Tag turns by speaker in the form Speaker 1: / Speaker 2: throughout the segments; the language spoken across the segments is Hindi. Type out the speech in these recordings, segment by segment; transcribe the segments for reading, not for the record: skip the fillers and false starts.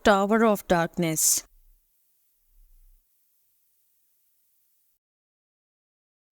Speaker 1: Tower of darkness.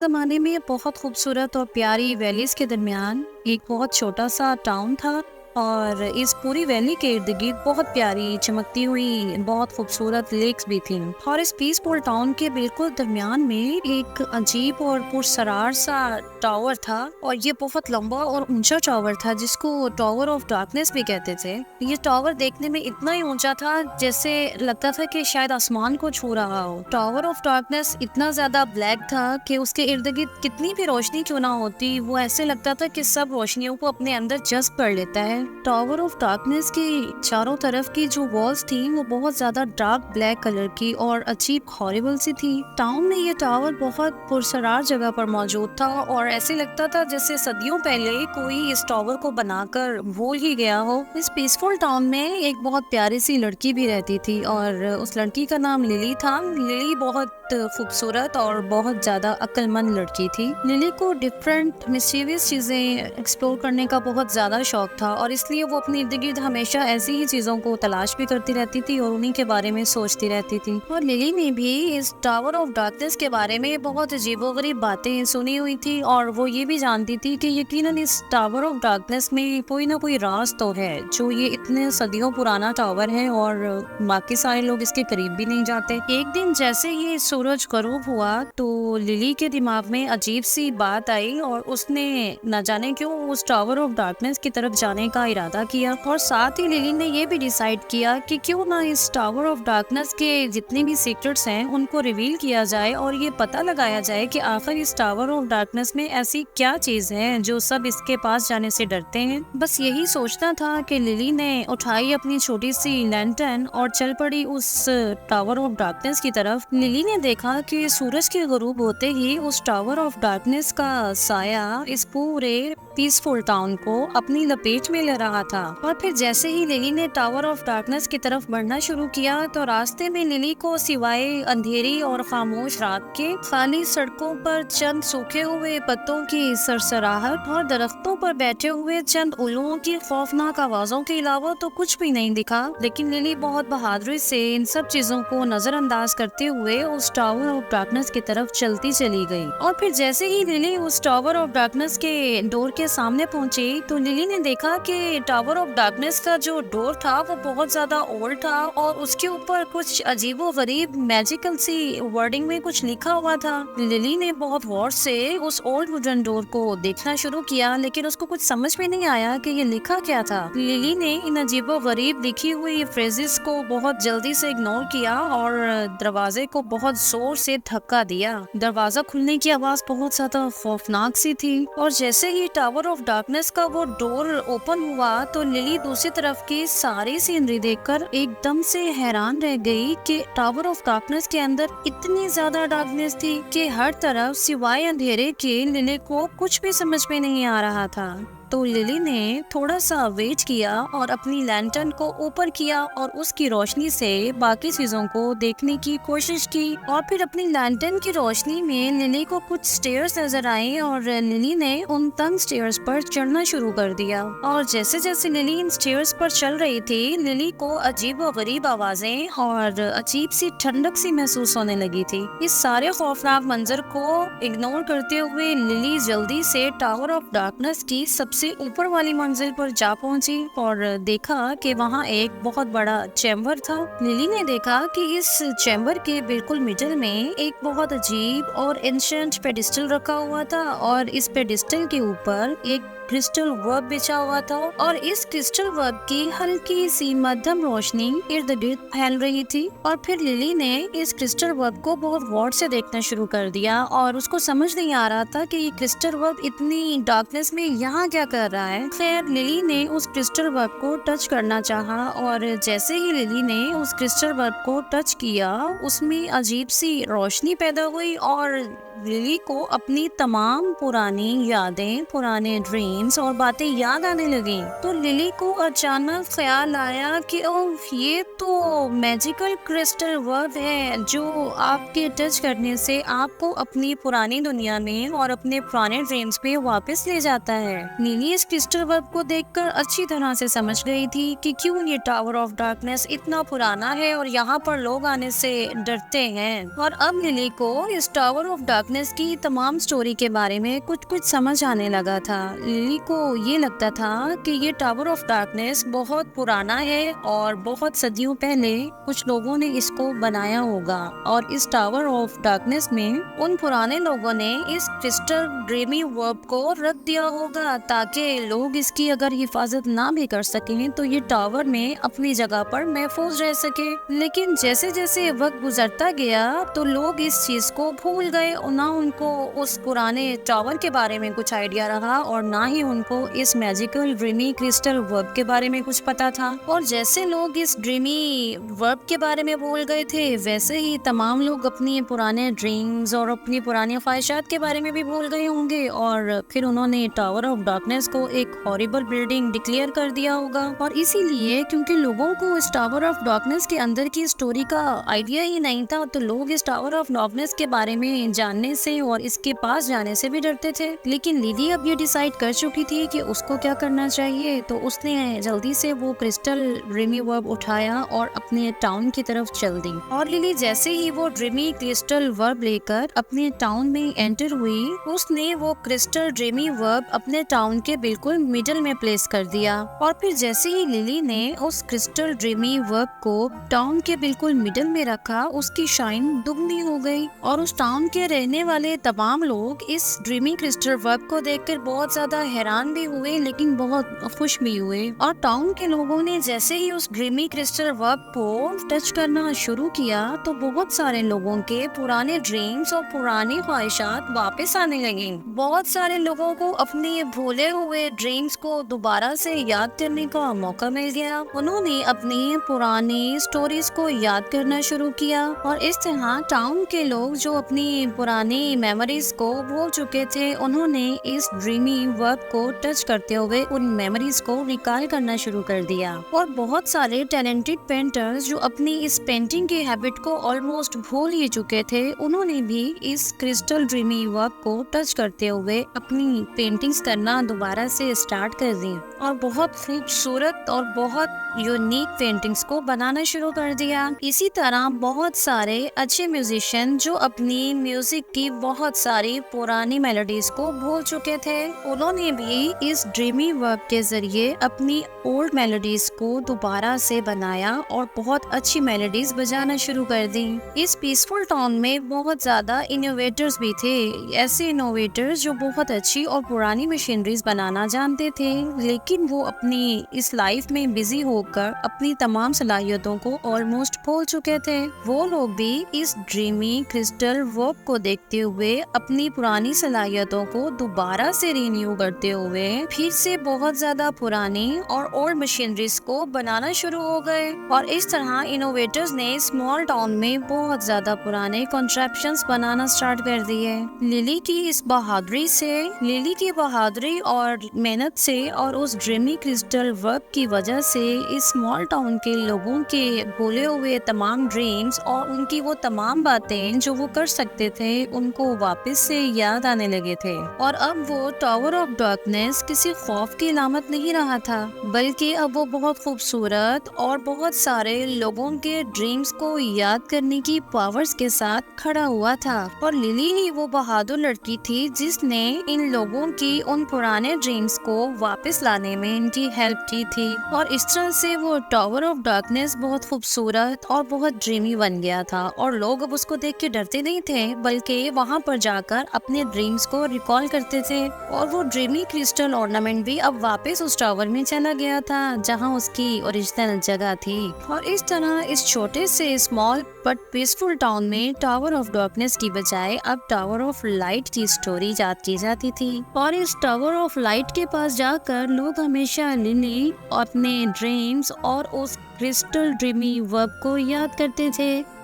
Speaker 1: ज़माने में बहुत खूबसूरत और प्यारी वैलीज़ के दरमियान एक बहुत छोटा सा टाउन था और इस पूरी वैली के इर्द गिर्द बहुत प्यारी चमकती हुई बहुत खूबसूरत लेक्स भी थीं। और इस पीसफुल टाउन के बिल्कुल दरमियान में एक अजीब और पुरसरार सा टावर था और ये बहुत लंबा और ऊंचा टावर था जिसको टावर ऑफ डार्कनेस भी कहते थे। ये टावर देखने में इतना ही ऊंचा था जैसे लगता था कि शायद आसमान को छू रहा हो। टावर ऑफ डार्कनेस इतना ज्यादा ब्लैक था कि उसके इर्द गिर्द कितनी भी रोशनी क्यों ना होती, वो ऐसे लगता था कि सब रोशनियों को अपने अंदर जज्ब कर लेता है। टावर ऑफ डार्कनेस की चारों तरफ की जो वॉल्स थी वो बहुत ज्यादा डार्क ब्लैक कलर की और अजीब हॉरिबल सी थी। टाउन में ये टावर बहुत पुरसरार जगह पर मौजूद था और ऐसे लगता था जैसे सदियों पहले कोई इस टावर को बनाकर भूल ही गया हो। इस पीसफुल टाउन में एक बहुत प्यारी सी लड़की भी रहती थी और उस लड़की का नाम लिली था। लिली बहुत खूबसूरत और बहुत ज्यादा अक्लमंद लड़की थी। लिली को डिफरेंट मिस्टीरियस चीजें एक्सप्लोर करने का बहुत ज्यादा शौक था और इसलिए वो अपने इर्द गिर्द हमेशा ऐसी ही चीजों को तलाश भी करती रहती थी और उन्हीं के बारे में सोचती रहती थी। और लिली ने भी इस टावर ऑफ डार्कनेस के बारे में बहुत अजीबोगरीब बातें सुनी हुई थी और वो ये भी जानती थी कि यकीनन इस टावर ऑफ डार्कनेस में कोई ना कोई राज तो है जो ये इतने सदियों पुराना टावर है और बाकी सारे लोग इसके करीब भी नहीं जाते। एक दिन जैसे ही सूरज गरूब हुआ तो लिली के दिमाग में अजीब सी बात आई और उसने न जाने क्यों उस टावर ऑफ डार्कनेस की तरफ जाने का इरादा किया। और साथ ही लिली ने ये भी डिसाइड किया कि क्यों ना इस टावर ऑफ डार्कनेस के जितने भी सीक्रेट्स हैं उनको रिवील किया जाए और ये पता लगाया जाए कि आखिर इस टावर ऑफ डार्कनेस में ऐसी क्या चीज है जो सब इसके पास जाने से डरते हैं। बस यही सोचना था कि लिली ने उठाई अपनी छोटी सी लैंटर्न और चल पड़ी उस टावर ऑफ डार्कनेस की तरफ। लिली ने देखा कि सूरज के गुरूब होते ही उस टावर ऑफ डार्कनेस का साया इस पूरे पीसफुल टाउन को अपनी लपेट में ले रहा था। और फिर जैसे ही लिली ने टावर ऑफ डार्कनेस की तरफ बढ़ना शुरू किया तो रास्ते में लिली को सिवाय अंधेरी और खामोश रात के खाली सड़कों पर चंद सूखे हुए पत्तों की सरसराहट और दरख्तों पर बैठे हुए चंद उल्लुओं की खौफनाक आवाजों के अलावा तो कुछ भी नहीं दिखा। लेकिन लिली बहुत बहादुरी से इन सब चीजों को नजरअंदाज करते हुए उस टावर ऑफ डार्कनेस की तरफ चलती चली गई। और फिर जैसे ही लिली उस टावर ऑफ डार्कनेस के डोर के सामने पहुंची तो लिली ने देखा कि टावर ऑफ डार्कनेस का जो डोर था वो बहुत ज्यादा ओल्ड था और उसके ऊपर कुछ अजीबोगरीब मैजिकल सी वर्डिंग में कुछ लिखा हुआ था। लिली ने बहुत गौर से उस ओल्ड वुडन डोर को देखना शुरू किया लेकिन उसको कुछ समझ में नहीं आया कि ये लिखा क्या था। लिली ने इन अजीबोगरीब लिखी हुई फ्रेजेस को बहुत जल्दी से इग्नोर किया और दरवाजे को बहुत जोर से धक्का दिया। दरवाजा खुलने की आवाज बहुत ज्यादा खौफनाक सी थी और जैसे ही टावर ऑफ डार्कनेस का वो डोर ओपन हुआ तो लिली दूसरी तरफ की सारी सीनरी देखकर एकदम से हैरान रह गई कि टावर ऑफ डार्कनेस के अंदर इतनी ज्यादा डार्कनेस थी कि हर तरफ सिवाय अंधेरे के लिली को कुछ भी समझ में नहीं आ रहा था। तो लिली ने थोड़ा सा वेट किया और अपनी लैंटर्न को ऊपर किया और उसकी रोशनी से बाकी चीजों को देखने की कोशिश की। और फिर अपनी लैंटर्न की रोशनी में लिली को कुछ स्टेयर्स नजर आए और लिली ने उन तंग स्टेयर्स पर चढ़ना शुरू कर दिया। और जैसे जैसे लिली इन स्टेयर्स पर चल रही थी लिली को अजीब व गरीब आवाजें और अजीब सी ठंडक सी महसूस होने लगी थी। इस सारे खौफनाक मंजर को इग्नोर करते हुए लिली जल्दी से टावर ऑफ डार्कनेस की सबसे ऊपर वाली मंजिल पर जा पहुंची और देखा कि वहां एक बहुत बड़ा चैम्बर था। लिली ने देखा कि इस चैम्बर के बिल्कुल मिडिल में एक बहुत अजीब और एंशिएंट पेडिस्टल रखा हुआ था और इस पेडिस्टल के ऊपर एक क्रिस्टल वर्क बिछा हुआ था और इस क्रिस्टल वर्क की हल्की सी मध्यम रोशनी इर्द गिर्द फैल रही थी। और फिर लिली ने इस क्रिस्टल वर्क को बहुत गौर से देखना शुरू कर दिया और उसको समझ नहीं आ रहा था कि ये क्रिस्टल वर्क इतनी डार्कनेस में यहाँ क्या कर रहा है। खैर लिली ने उस क्रिस्टल वर्क को टच करना चाहा और जैसे ही लिली ने उस क्रिस्टल वर्क को टच किया उसमें अजीब सी रोशनी पैदा हुई और लिली को अपनी तमाम पुरानी यादें, पुराने ड्रीम्स और बातें याद आने लगी। तो लिली को अचानक ख्याल आया कि ओह, ये तो मैजिकल क्रिस्टल वर्ब है जो आपके टच करने से आपको अपनी पुरानी दुनिया में और अपने पुराने ड्रीम्स पे वापस ले जाता है। लिली इस क्रिस्टल वर्ब को देखकर अच्छी तरह से समझ गई थी कि क्यों ये टावर ऑफ डार्कनेस इतना पुराना है और यहाँ पर लोग आने से डरते हैं। और अब लिली को इस टावर ऑफ डार्कनेस की तमाम स्टोरी के बारे में कुछ समझ आने लगा था। लिली को ये लगता था कि ये टावर ऑफ डार्कनेस बहुत पुराना है और बहुत सदियों पहले कुछ लोगों ने इसको बनाया होगा और इस टावर ऑफ डार्कनेस में उन पुराने लोगों ने इस क्रिस्टल ड्रीमी वर्ब को रख दिया होगा ताकि लोग इसकी अगर हिफाजत ना भी कर सकें तो ये टावर में अपनी जगह पर महफूज रह सके। लेकिन जैसे जैसे वक्त गुजरता गया तो लोग इस चीज को भूल गए और ना उनको उस पुराने टावर के बारे में कुछ आइडिया रहा और ना ही उनको इस मैजिकल ड्रीमी क्रिस्टल वर्ब के बारे में कुछ पता था। और जैसे लोग इस ड्रीमी वर्ब के बारे में भूल गए थे वैसे ही तमाम लोग अपनी पुराने ड्रीम्स और अपनी पुरानी ख्वाहिशात के बारे में भी भूल गए होंगे और फिर उन्होंने टावर ऑफ डार्कनेस को एक हॉरिबल बिल्डिंग डिक्लेयर कर दिया होगा। और इसीलिए क्योंकि लोगों को इस टावर ऑफ डार्कनेस के अंदर की स्टोरी का आइडिया ही नहीं था तो लोग इस टावर ऑफ डार्कनेस के बारे में जानने से और इसके पास जाने से भी डरते थे। लेकिन लिली अब ये डिसाइड कर चुकी थी कि उसको क्या करना चाहिए, तो उसने जल्दी से वो क्रिस्टल ड्रीमी वर्ब उठाया और अपने टाउन की तरफ चल दी। और लिली जैसे ही वो ड्रीमी क्रिस्टल वर्ब लेकर अपने टाउन में एंटर हुई उसने वो क्रिस्टल ड्रीमी वर्ब अपने टाउन के बिल्कुल मिडल में प्लेस कर दिया। और फिर जैसे ही लिली ने उस क्रिस्टल ड्रीमी वर्ब को टाउन के बिल्कुल मिडल में रखा उसकी शाइन दुगनी हो गई और उस टाउन के रहने वाले तमाम लोग इस ड्रीमी क्रिस्टल वर्ब को देखकर बहुत ज्यादा हैरान भी हुए लेकिन बहुत खुश भी हुए। और टाउन के लोगों ने जैसे ही उस ड्रीमी क्रिस्टल वर्ब को टच करना शुरू किया तो बहुत सारे लोगों के पुराने ड्रीम्स और पुरानी ख्वाहिशात वापस आने लगी। बहुत सारे लोगों को अपने भूले हुए ड्रीम्स को दोबारा से याद करने का मौका मिल गया। उन्होंने अपनी पुरानी स्टोरीज को याद करना शुरू किया और इस तरह टाउन के लोग जो अपनी पुरानी मेमोरीज को भूल चुके थे उन्होंने इस ड्रीमी वर्ब को टच करते हुए उन मेमोरीज को रिकॉल करना शुरू कर दिया। और बहुत सारे टैलेंटेड पेंटर्स जो अपनी इस पेंटिंग की हैबिट को ऑलमोस्ट भूल ही चुके थे उन्होंने भी इस क्रिस्टल ड्रीमी वर्ब को टच करते हुए अपनी पेंटिंग्स करना दोबारा से स्टार्ट कर दी और बहुत खूबसूरत और बहुत यूनिक पेंटिंग्स को बनाना शुरू कर दिया। इसी तरह बहुत सारे अच्छे म्यूजिशियन जो अपनी म्यूजिक की बहुत सारी पुरानी मेलोडीज को भूल चुके थे उन्होंने भी इस ड्रीमी वर्ब के जरिए अपनी ओल्ड मेलोडीज को दोबारा से बनाया और बहुत अच्छी मेलोडीज बजाना शुरू कर दी। इस पीसफुल टाउन में बहुत ज्यादा इनोवेटर्स भी थे, ऐसे इनोवेटर्स जो बहुत अच्छी और पुरानी मशीनरीज बनाना जानते थे लेकिन वो अपनी इस लाइफ में बिजी होकर अपनी तमाम सलाहियतों को ऑलमोस्ट भूल चुके थे। वो लोग भी इस ड्रीमी क्रिस्टल वर्ब को देखते हुए अपनी पुरानी सलाहियतों को दोबारा से रिन्यू करते हुए फिर से बहुत ज्यादा पुरानी और ओल्ड मशीनरीज को बनाना शुरू हो गए। और इस तरह इनोवेटर्स ने स्मॉल टाउन में बहुत ज्यादा पुराने कॉन्ट्रैप्शंस बनाना स्टार्ट कर दिए। लिली की इस बहादुरी से, लिली की बहादुरी और मेहनत से और उस ड्रीमी क्रिस्टल वर्ब की वजह से इस स्मॉल टाउन के लोगों के भूले हुए तमाम ड्रीम्स और उनकी वो तमाम बातें जो वो कर सकते थे उनको वापस से याद आने लगे थे। और अब वो टावर ऑफ डार्कनेस किसी खौफ की अलामत नहीं रहा था बल्कि अब वो बहुत खूबसूरत और बहुत सारे लोगों के ड्रीम्स को याद करने की पावर्स के साथ खड़ा हुआ था। और लिली ही वो बहादुर लड़की थी जिसने इन लोगों की उन पुराने ड्रीम्स को वापस लाने में इनकी हेल्प की थी। और इस तरह से वो टावर ऑफ डार्कनेस बहुत खूबसूरत और बहुत ड्रीमी बन गया था और लोग अब उसको देख के डरते नहीं थे बल्कि वहाँ पर जाकर अपने ड्रीम्स को रिकॉल करते थे। और वो ड्रीमी क्रिस्टल ऑर्नामेंट भी अब वापस उस टावर में चला गया था जहाँ उसकी ओरिजिनल जगह थी। और इस तरह इस छोटे से स्मॉल बट पीसफुल टाउन में टावर ऑफ डार्कनेस की बजाय अब टावर ऑफ लाइट की स्टोरी याद की जाती थी। और इस टावर ऑफ लाइट के पास जाकर लोग हमेशा लिली अपने ड्रीम्स और उस क्रिस्टल ड्रीमी वर्ब को याद करते थे।